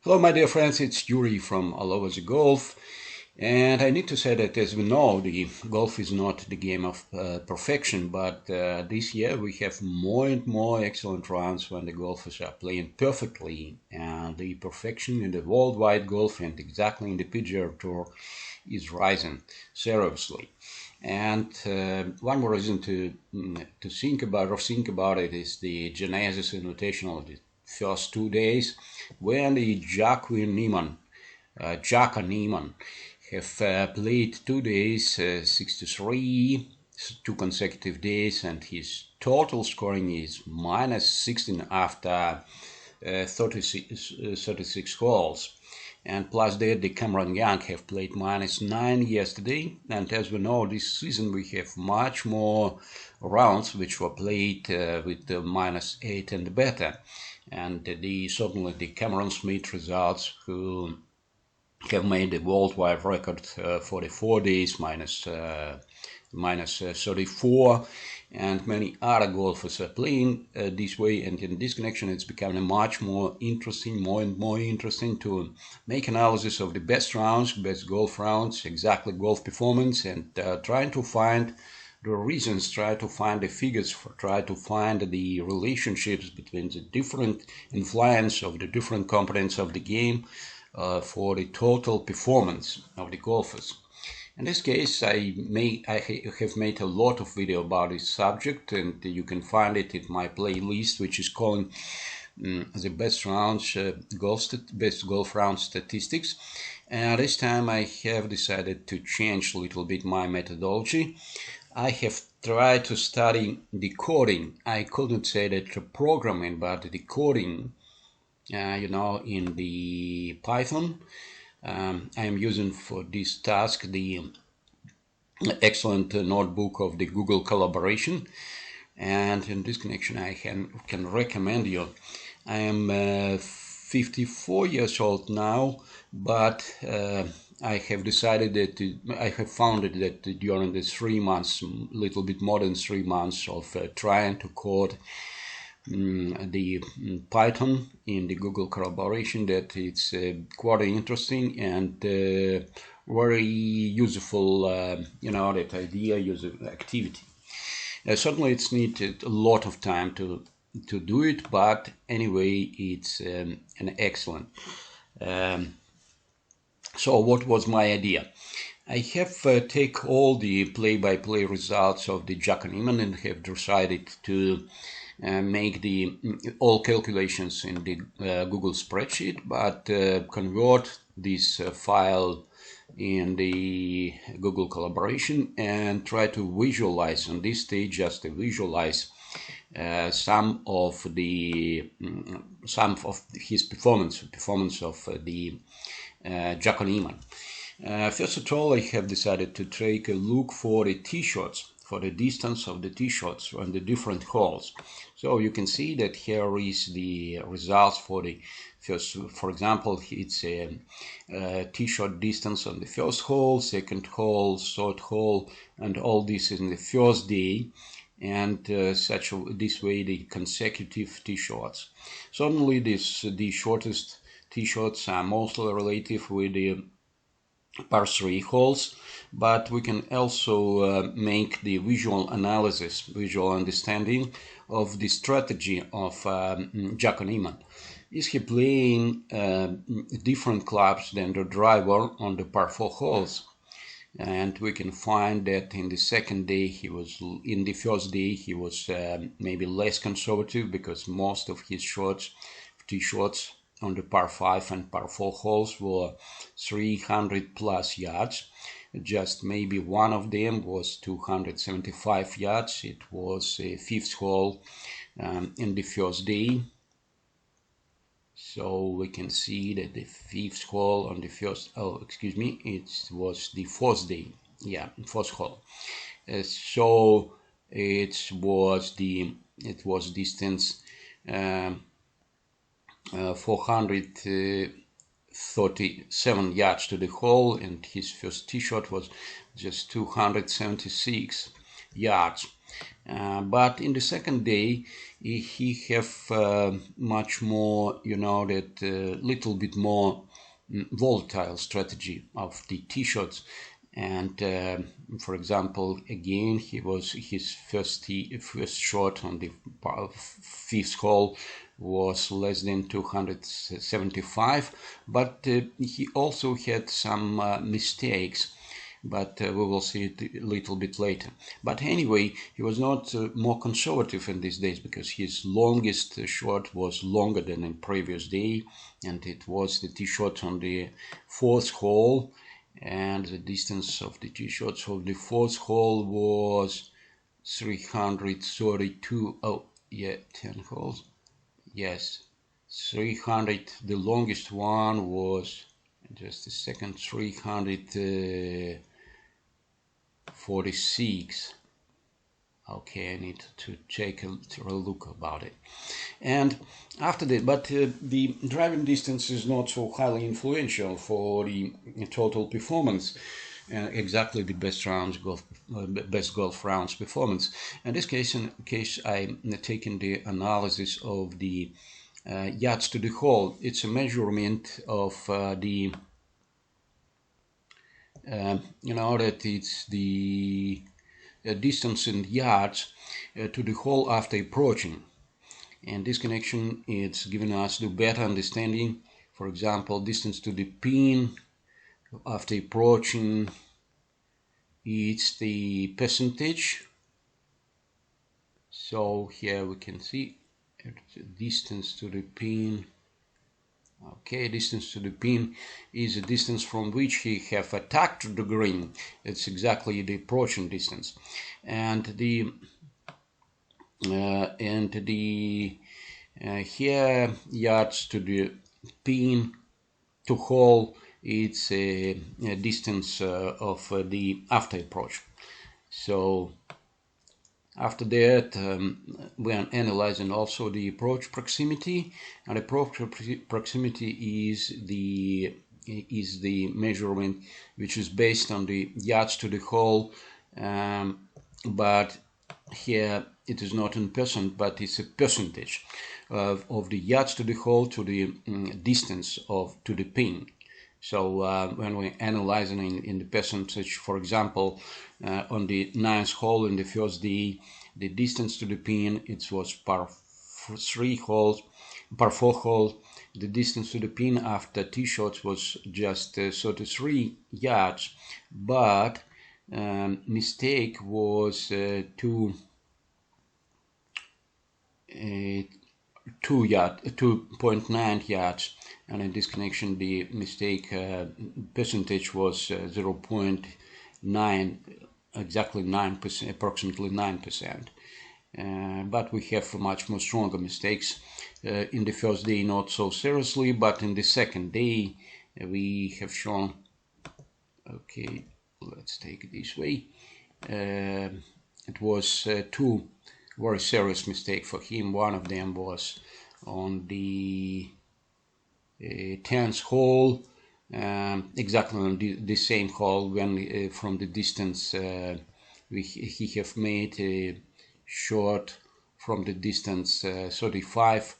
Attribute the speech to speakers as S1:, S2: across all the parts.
S1: Hello, my dear friends, it's Yuri from All Over the Golf. And I need to say that, as we know, the golf is not the game of perfection, but this year we have more and more excellent rounds when the golfers are playing perfectly. And the perfection in the worldwide golf and exactly in the PGA Tour is rising seriously. And one more reason to think about it is the Genesis Invitational, the first 2 days, when the Joaco Niemann have played 2 days, 63, 2 consecutive days, and his total scoring is minus 16 after 36 holes. And plus that, the Cameron Young have played minus 9 yesterday. And as we know, this season we have much more rounds which were played with the minus 8 and better. And certainly the Cameron Smith results, who have made the worldwide record for the 4 days, minus 34, and many other golfers are playing this way. And in this connection, it's becoming much more interesting, more and more interesting to make analysis of the best rounds, best golf rounds, exactly golf performance, and trying to find the reasons, try to find the figures, try to find the relationships between the different influence of the different components of the game for the total performance of the golfers. In this case, I have made a lot of video about this subject, and you can find it in my playlist, which is called the best rounds, best golf round statistics. And this time I have decided to change a little bit my methodology. I have tried to study decoding. I couldn't say that programming, but decoding, in the Python. I am using for this task the excellent notebook of the Google collaboration, and in this connection I can recommend you. I am 54 years old now, but I have decided that I have found that during the 3 months, little bit more than 3 months of trying to code the Python in the Google collaboration, that it's quite interesting and very useful, that idea, user activity. Certainly it's needed a lot of time to do it, but anyway, it's an excellent. So what was my idea? I have take all the play-by-play results of the Joaco Niemann and have decided to make the all calculations in the Google spreadsheet, but convert this file in the Google collaboration and try to visualize on this stage, just to visualize some of his performance of the Joaco Niemann. First of all, I have decided to take a look for the tee shots, for the distance of the tee shots on the different holes. So you can see that here is the results for the first. For example, it's a tee shot distance on the first hole, second hole, third hole, and all this is in the first day. And this way the consecutive tee shots. Certainly, the shortest tee shots are mostly relative with the par 3 holes, but we can also make the visual analysis, visual understanding of the strategy of Joaco Niemann. Is he playing different clubs than the driver on the par 4 holes? And we can find that in the second day in the first day he was maybe less conservative, because most of his tee shots on the par 5 and par 4 holes were 300 plus yards. Just maybe one of them was 275 yards. It was a fifth hole in the first day. So we can see that the fifth hole on the first, it was the fourth day. Yeah, fourth hole. So it was distance 437 yards to the hole, and his first tee shot was just 276 yards. But in the second day, he have much more, that little bit more volatile strategy of the tee shots. And for example, again, his first shot on the fifth hole was less than 275, but he also had some mistakes, but we will see it a little bit later. But anyway, he was not more conservative in these days, because his longest shot was longer than in previous day, and it was the tee shot on the fourth hole, and the distance of the tee shots of the fourth hole was 332. Oh yeah, 10 holes. Yes, 300. The longest one was, just a second, 346. Okay, I need to take a look about it. And after that, but the driving distance is not so highly influential for the total performance. Exactly the best golf rounds performance. In this case, I'm taking the analysis of the yards to the hole. It's a measurement of that it's the distance in yards to the hole after approaching. And this connection, it's giving us the better understanding. For example, distance to the pin after approaching, it's the percentage. So here we can see distance to the pin. Okay, distance to the pin is a distance from which he have attacked the green. It's exactly the approaching distance, and the here yards to the pin to hole, it's a distance of the after approach. So after that, we are analyzing also the approach proximity, and approach proximity is the measurement which is based on the yards to the hole, but here it is not in percent, but it's a percentage of the yards to the hole to the distance to the pin. So when we're analyzing in the percentage, for example, on the ninth hole in the first day, the distance to the pin, it was par 4 holes. The distance to the pin after tee shots was just 33 yards, but mistake was 2.9 yards, and in this connection the mistake percentage was 0.9, exactly 9%, approximately 9%. But we have much more stronger mistakes. In the first day not so seriously, but in the second day we have shown, okay, let's take it this way, it was two very serious mistake for him. One of them was on the 10th hole, exactly on the same hole, when from the distance he have made a shot from the distance 35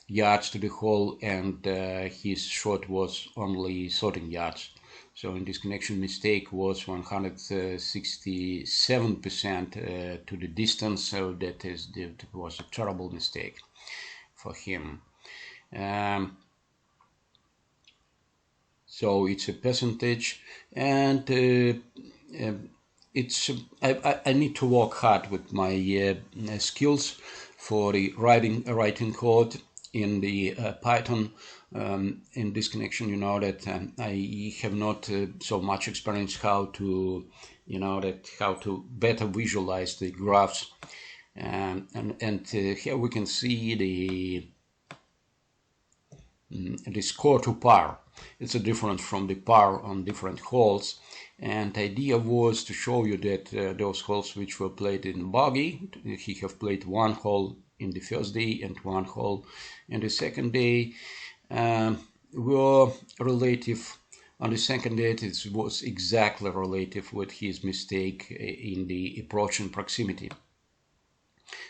S1: yards to the hole, and his shot was only 13 yards. So in this connection, mistake was 167% to the distance. So that was a terrible mistake for him. So it's a percentage, and it's I need to work hard with my skills for the writing code in the Python. In this connection, that I have not so much experience how to better visualize the graphs, and here we can see the score to par. It's a difference from the par on different holes, and the idea was to show you that those holes which were played in bogey, he have played one hole in the first day and one hole in the second day, were relative On the second date, it was exactly relative with his mistake in the approach and proximity.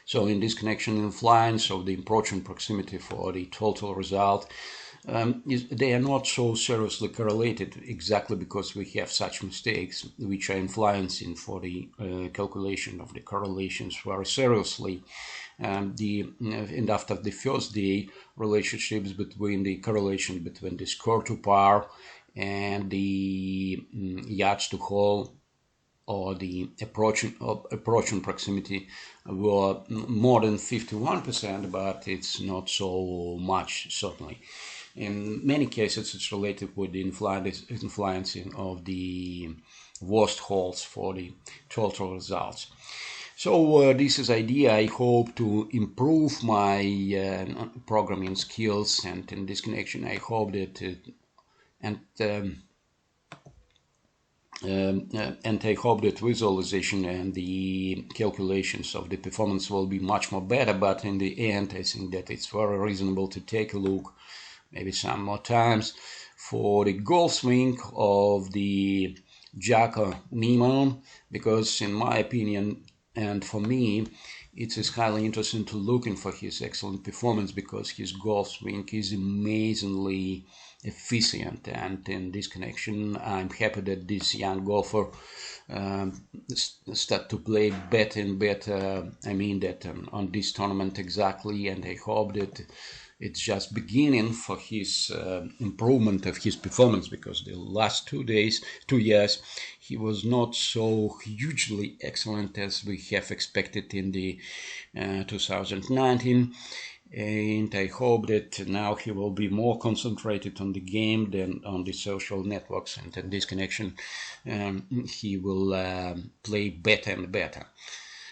S1: So in this connection, influence of the approach and proximity for the total result, they are not so seriously correlated exactly because we have such mistakes which are influencing for the calculation of the correlations very seriously. And after the first day, relationships between the correlation between the score to par and the yards to hole or the approach and proximity were more than 51%, but it's not so much, certainly. In many cases, it's related with the influencing of the worst holes for the total results. So this is idea. I hope to improve my programming skills, and in this connection, I hope that and I hope that visualization and the calculations of the performance will be much more better. But in the end, I think that it's very reasonable to take a look, maybe some more times, for the golf swing of the Joaco Niemann, because in my opinion and for me, it is highly interesting to looking for his excellent performance because his golf swing is amazingly efficient, and in this connection I'm happy that this young golfer start to play better and better. I mean that on this tournament exactly, and I hope that it's just beginning for his improvement of his performance, because the last 2 years, he was not so hugely excellent as we have expected in the 2019. And I hope that now he will be more concentrated on the game than on the social networks, and in this connection he will play better and better.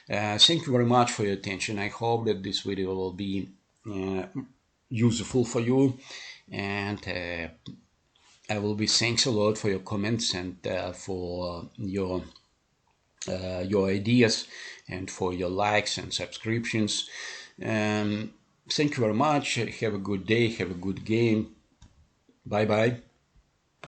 S1: Thank you very much for your attention. I hope that this video will be useful for you, and I will be thanks a lot for your comments and for your ideas and for your likes and subscriptions. Thank you very much. Have a good day. Have a good game. Bye bye.